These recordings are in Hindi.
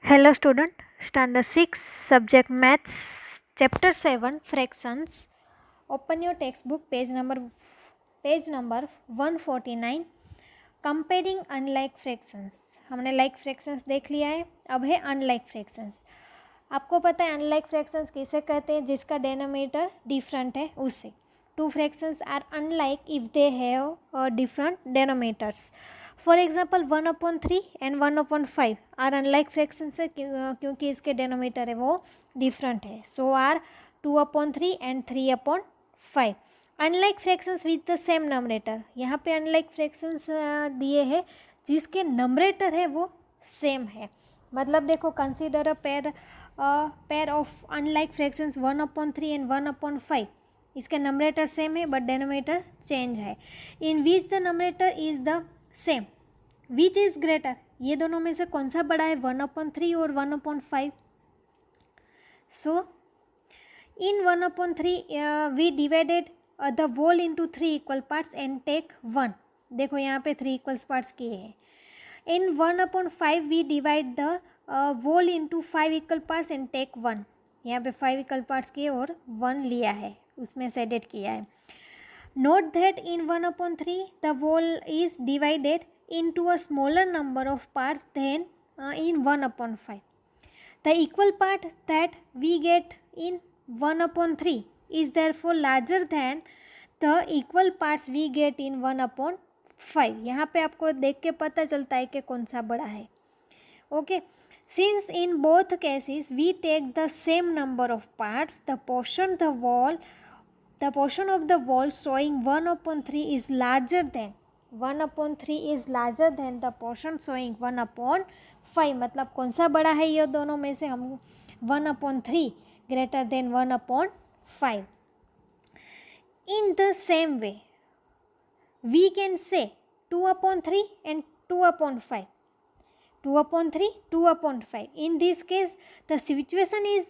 Hello student, standard 6, subject maths, chapter 7, fractions. Open your textbook, page number 149. Comparing unlike fractions. हमने लाइक फ्रैक्शंस देख लिया है, अब है अनलाइक फ्रैक्शंस. आपको पता है अनलाइक फ्रैक्शंस किसे कहते हैं? जिसका डेनोमीटर डिफरेंट है उससे. Two fractions are unlike if they have different denominators. For example 1/3 and 1/5 are unlike fractions है क्योंकि इसके डेनोमीटर है वो डिफरेंट है. So are 2/3 and 3/5. Unlike fractions with the same numerator. यहाँ पे अनलाइक फ्रैक्शंस दिए हैं जिसके नंबरेटर है वो सेम है. मतलब देखो, consider a pair of unlike fractions 1/3 and 1/5. इसके नंबरेटर सेम है बट डेनोमीटर चेंज है. In which the numerator is the same, which is greater. ये दोनों में से कौन सा बड़ा है, 1/3 और 1/5. So in 1/3 we divided the whole into 3 equal parts and take 1. देखो यहाँ पे 3 equals parts किए हैं. In 1/5 we divide the whole into 5 equal parts and take 1. यहाँ पे 5 equal parts किए और 1 लिया है, उसमें से एडिट किया है. Note that in 1/3 the whole is divided into a smaller number of parts than in 1/5. The equal part that we get in 1/3 is therefore larger than the equal parts we get in 1/5. यहाँ पे आपको देख के पता चलता है कि कौन सा बड़ा है. Okay, since in both cases we take the same number of parts, the portion of the wall showing 1/3 is larger than 1/3 is larger than the portion showing 1/5. मतलब कौन सा बड़ा है ये दोनों में से? हम 1/3 greater than 1/5. In the same way, we can say 2/3 and 2/5. 2/3, 2/5. In this case, the situation is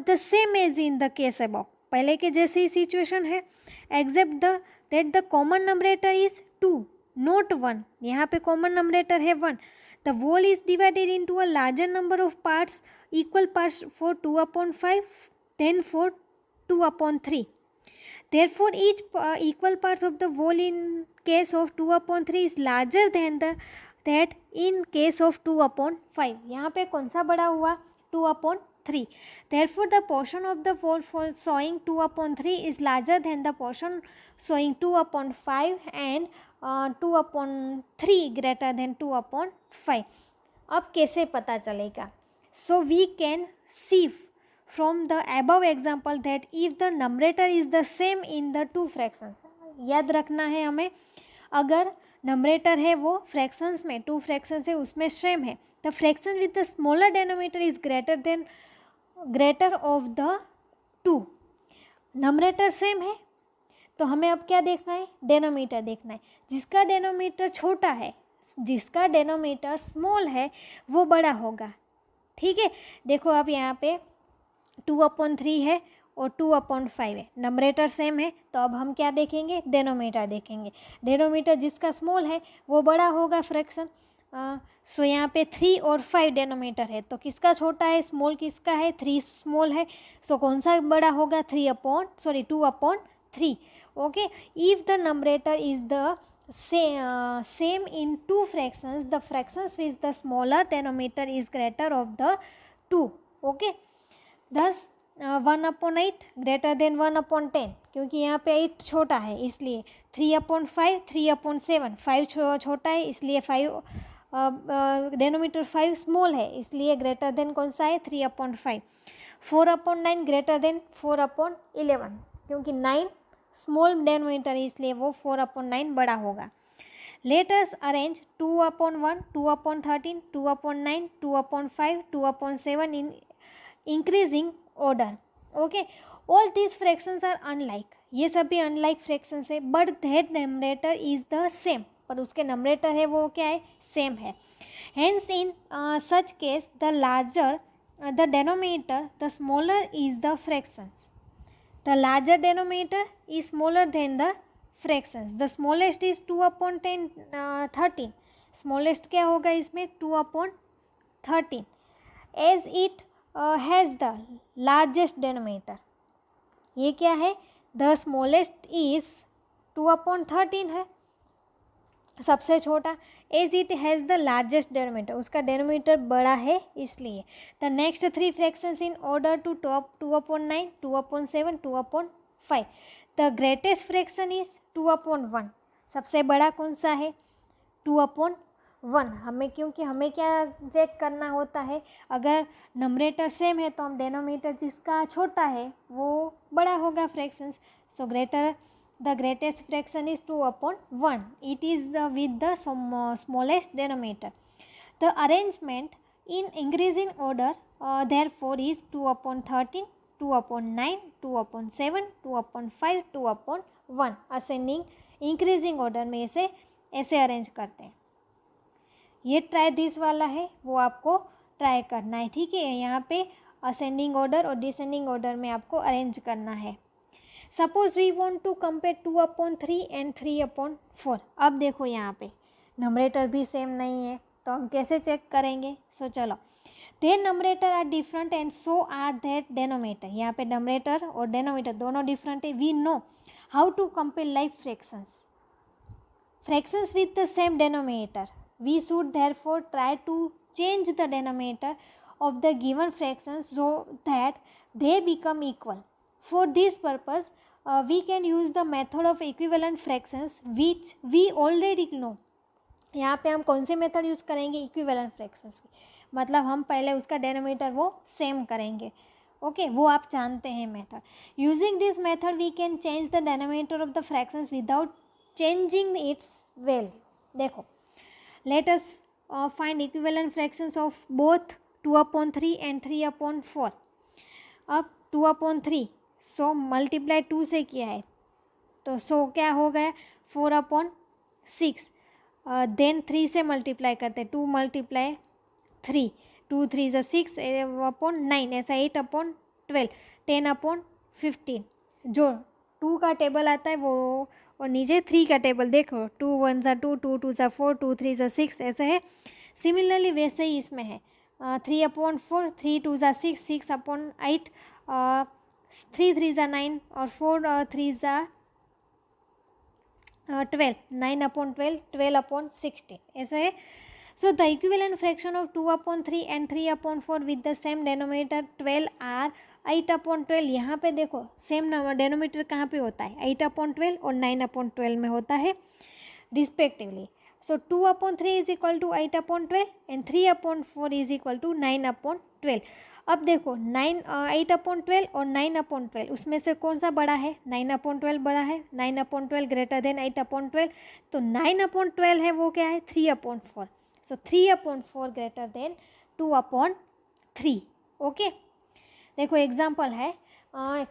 the same as in the case above. पहले के जैसे ही सिचुएशन है, except that the common numerator is 2, not 1. यहाँ पे common numerator है 1. The whole is divided into a larger number of parts, equal parts for 2/5 than for 2/3. Therefore, each equal parts of the whole in case of 2/3 is larger than that in case of 2/5. यहाँ पे कौन सा बड़ा हुआ? 2/3. Therefore, the portion of the whole for showing 2/3 is larger than the portion showing 2/5 and 2/3 greater than 2/5. अब कैसे पता चलेगा? So we can see from the above example that if the numerator is the same in the two fractions. याद रखना है हमें, अगर नंबरेटर है वो फ्रैक्शंस में, 2 फ्रैक्शंस है उसमें सेम है, the fraction with the smaller denominator is greater of the 2. Numerator same है तो हमें अब क्या देखना है? डेनोमीटर देखना है. जिसका डेनोमीटर छोटा है, जिसका डेनोमीटर स्मॉल है, वो बड़ा होगा. ठीक है, देखो अब यहाँ पे 2/3 है और 2/5 है, नंबरेटर सेम है, तो अब हम क्या देखेंगे? डेनोमीटर देखेंगे. डेनोमीटर जिसका स्मॉल है वो बड़ा होगा फ्रैक्शन. सो यहाँ पे 3 और 5 डेनोमीटर है, तो किसका छोटा है? स्मॉल किसका है? 3 स्मॉल है. सो कौन सा बड़ा होगा? 2/3. Okay, if the numerator is the same in two fractions, the fractions with the smaller denominator is greater of the 2. okay, thus 1/8 greater than 1/10, क्योंकि यहाँ पे 8 छोटा है इसलिए. 3/5, 3/7, 5 छोटा है इसलिए 5 डेनोमीटर 5 स्मॉल है इसलिए ग्रेटर देन कौन सा है? 3/5. 4/9 ग्रेटर देन 4/11, क्योंकि 9 स्मॉल डेनोमीटर है इसलिए वो 4/9 बड़ा होगा. Let us arrange 2/1, 2/13, 2/9, 2/5, 2/7 in increasing order. Okay, all these fractions are unlike. ये सभी unlike fractions है, but that numerator is the same. पर उसके numerator है वो क्या है? Same है. Hence in such case the larger the denominator, the smaller is the fractions. The larger denominator is smaller than the fractions. The smallest is 2/13. smallest क्या होगा इसमें? 2/13. As it has the largest denominator. ये क्या है? द स्मॉलेस्ट इज 2/13 है, सबसे छोटा। As it has the largest denominator, उसका डेनोमीटर बड़ा है इसलिए। The next 3 fractions in order to top 2/9, 2/7, 2/5। The greatest fraction is 2/1। सबसे बड़ा कौन सा है? 2/1। हमें, क्योंकि हमें क्या चेक करना होता है, अगर नंबरेटर सेम है तो हम डेनोमीटर जिसका छोटा है वो बड़ा होगा fractions. So the greatest fraction is 2/1. It is with the smallest denominator. The arrangement in increasing order therefore is 2/13, 2/9, 2/7, 2/5, 2/1. ascending increasing order में इसे ऐसे अरेंज करते हैं। ये ट्राई दिस वाला है, वो आपको ट्राई करना है, ठीक है। यहाँ पे असेंडिंग ऑर्डर और डिसेंडिंग ऑर्डर में आपको अरेंज करना है। Suppose we want to compare 2/3 and 3/4। अब देखो यहाँ पे नंबरेटर भी सेम नहीं है तो हम कैसे चेक करेंगे? सो चलो, their numerator are different and so are their denominator. यहाँ पे नंबरेटर और डेनोमीटर दोनों डिफरेंट है। We know how to compare like fractions with the same denominator. We should therefore try to change the denominator of the given fractions so that they become equal. For this purpose, we can use the method of equivalent fractions which we already know. यहाँ पे हम कौन सी मेथड यूज़ करेंगे? इक्विवेलेंट फ्रैक्शंस की। मतलब हम पहले उसका डेनोमीटर वो सेम करेंगे, ओके वो आप जानते हैं method. Using this method we can change the denominator of the fractions without changing its value. देखो, let us find equivalent fractions of both 2/3 and 3/4। अब 2/3 सो मल्टीप्लाई 2 से किया है तो सो क्या हो गया? 4/6। देन 3 से मल्टीप्लाई करते हैं, 2 × 3, 2 × 3 = 6/9, ऐसा 8/12, 10/15। जो 2 का टेबल आता है वो, और नीचे 3 का टेबल देखो, 2 × 1 = 2, 2 × 2 = 4, 2 × 3 = 6, ऐसे है। सिमिलरली वैसे ही इसमें है 3/4, 3 × 2 = 6, 6/8, 3 × 3 = 9 और 4 × 3 = 12, 9/12, 12/16, ऐसे है। So the equivalent fraction of 2/3 and 3/4 with the same denominator 12 are 8/12। यहाँ पे देखो सेम डेनोमीटर कहाँ पे होता है? 8/12 और 9/12 में होता है respectively. So 2/3 is equal to 8/12 and 3/4 is equal to 9/12। अब देखो 8/12 और 9/12 उसमें से कौन सा बड़ा है? 9/12 बड़ा है। 9/12 ग्रेटर देन 8/12, तो 9/12 है वो क्या है? 3/4। So 3/4 greater than 2/3, okay. देखो एग्जाम्पल है,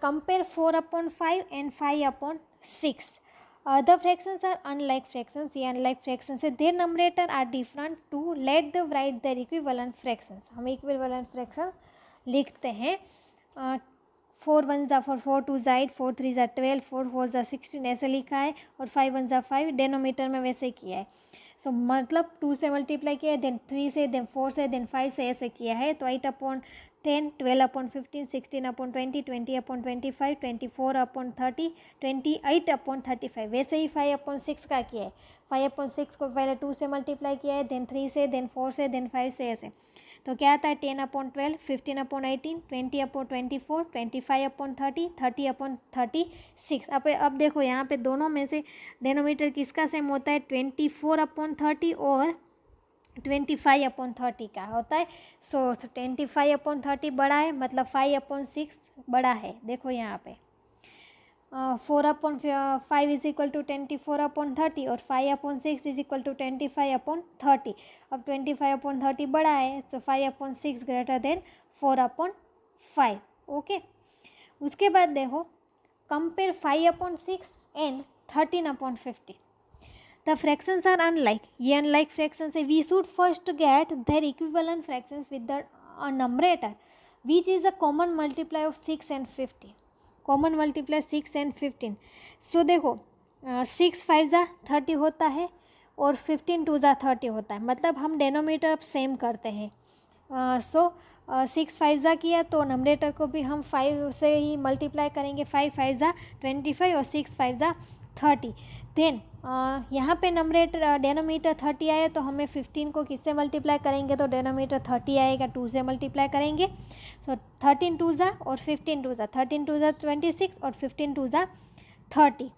compare 4/5 and 5/6। The fractions are unlike fractions, ये अनलाइक फ्रैक्शंस है। Their numerator are different to let the right their equivalent fractions. हम इक्विवेलेंट फ्रैक्शन लिखते हैं। 4 × 1 = 4, 4 × 2 = 8, 4 × 3 = 12, 4 × 4 = 16, ऐसे लिखा है। और 5 × 1 = 5, डेनोमीटर में वैसे किया है। सो मतलब 2 से मल्टीप्लाई किया है, देन 3 से, देन 4 से, देन 5 से, ऐसे किया है। तो 8/10, 12/15, 16/20, 20/25, 24/30, 28/35, वैसे ही 5/6 का किया है। 5/6 को पहले 2 से मल्टीप्लाई किया है, देन 3 से, देन 4 से, देन 5 से, ऐसे। तो क्या आता है? 10/12, 15/18, 20/24, 25/30, 30/36। अब देखो यहाँ पे दोनों में से डेनोमीटर किसका सेम होता है? 24/30 और 25/30 का होता है। सो 25/30 बड़ा है, मतलब 5/6 बड़ा है। देखो यहाँ पे 4/5 is equal to 24/30 और 5/6 is equal to 25/30। अब 25/30 बड़ा है, तो 5/6 ग्रेटर देन 4/5, ओके। उसके बाद देखो compare 5/6 and 13/50। The fractions are unlike, ये अनलाइक फ्रैक्शंस है। We should first get their equivalent fractions with the numerator which is a common multiply of 6 and 15। Common multiply 6 and 15। So देखो 6 × 5 = 30 होता है और 15 × 2 = 30 होता है। मतलब हम डेनोमीटर अब सेम करते हैं। सो 6 5 ज़ा किया तो नमरेटर को भी हम 5 से ही मल्टीप्लाई करेंगे। 5 5 ज़ा 25 और 6 5 ज़ा 30। देन यहाँ पे नमरेटर डेनोमीटर 30 आया तो हमें 15 को किससे मल्टीप्लाई करेंगे, तो डेनोमीटर 30 आएगा 2 से मल्टीप्लाई करेंगे। सो 13 2 ज़ा और 15 2 ज़ा, 13 2 ज़ा 26 और 15 2 ज़ा 30।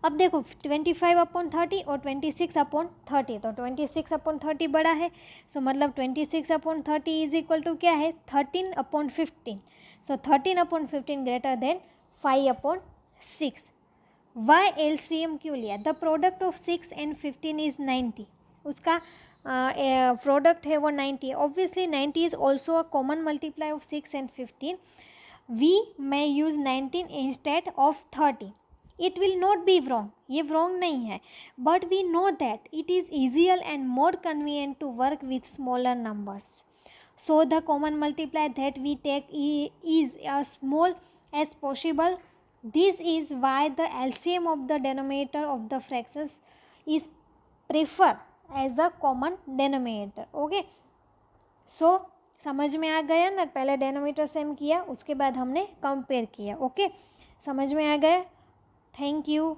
अब देखो 25/30 और 26/30, तो 26/30 बड़ा है। सो मतलब 26/30 इज इक्वल टू क्या है, 13/15। So 13/15 greater than 5/6। Why LCM क्यों लिया, the product of 6 and 15 is 90। उसका प्रोडक्ट है वो 90 है। Obviously 90 is also a common multiply of 6 and 15। We may use 19 instead of 30। It will not be wrong, ये wrong नहीं है, but we know that it is easier and more convenient to work with smaller numbers. So the common multiply that we take is as small as possible. This is why the LCM of the denominator of the fractions is preferred as a common denominator. Okay, so समझ में आ गया ना, पहले डेनोमीटर सेम किया उसके बाद हमने कंपेयर किया। ओके, समझ में आ गया। Thank you.